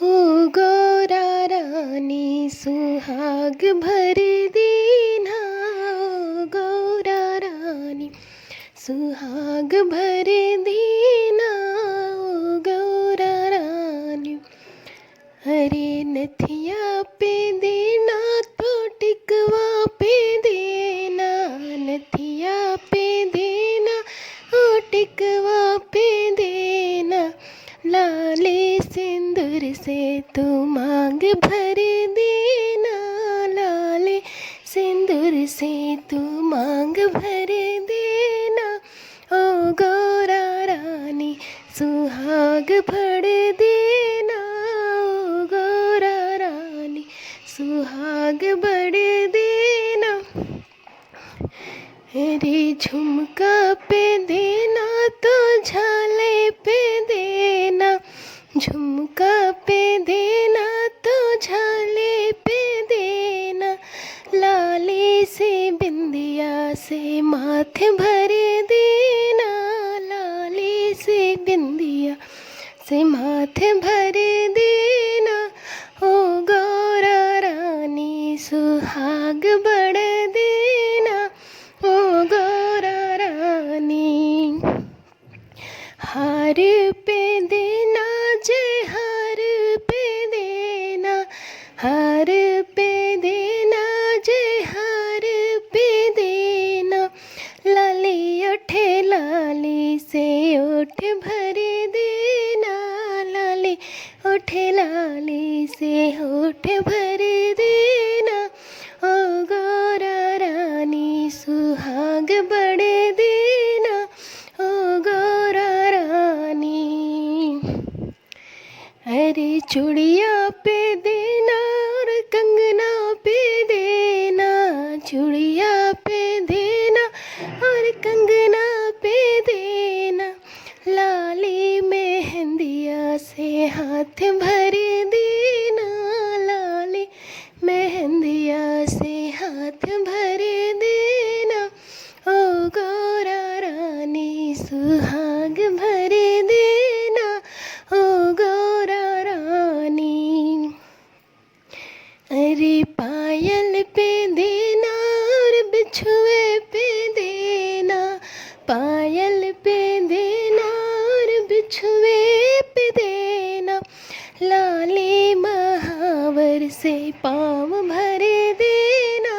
हो गौरा रानी सुहाग भर दीना, हो गौरा रानी सुहाग भर दीना, ओ गौरा रानी। हरे नथिया पे देना तो टिकवा पे देना, नथिया पे देना ओ टिकवा पे देना, लाले सिंदूर से तू मांग भर देना, लाले सिंदूर से तू मांग भर देना, ओ गौरा रानी सुहाग भर देना, ओ गौरा रानी सुहाग भर देना। रे झुमका पे देना तो झाले पे देना, झुमका पे देना तो झाले पे देना, लाले से बिंदिया से माथे भर देना, लाले से बिंदिया से माथे भर देना, ओ गौरा रानी सुहाग बढ़ देना, ओ गौरा रानी। हार पे देना जय हार पे देना, हार पे देना जय हार पे देना, लाली ओठे लाली से ओठ भर देना, लाली ओठे लाली से ओठ भर देना, ओ गौरा रानी सुहाग बढ़ देना, ओ गौरा रानी। अरे चूड़िया पे देना और कंगना पे देना, चूड़िया पे देना और कंगना पे देना, लाली मेहंदिया से हाथ भर देना, लाली मेहंदिया से हाथ भर देना, ओ गौरा रानी सुहाग भर देना, ओ गौरा रानी। अरे पायल पे देना और बिछुए पे देना, पायल पे देना और बिछुए पे देना, लाले महावर से पाँव भर देना,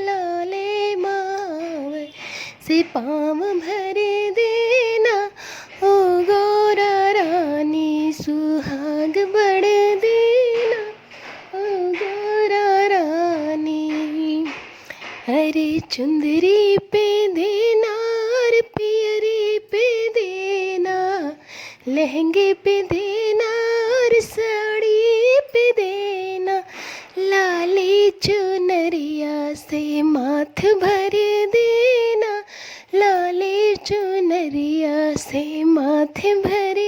लाले महावर से पाँव भर देना, ओ गौरा रानी सुहाग बढ़ देना, ओ गौरा रानी। अरे चुंदरी पे देना और पियरी पे देना, लहंगे पे देना और साड़ी पे देना, लाली चुनरिया से माथ भर देना, लाली चुनरिया से माथे भर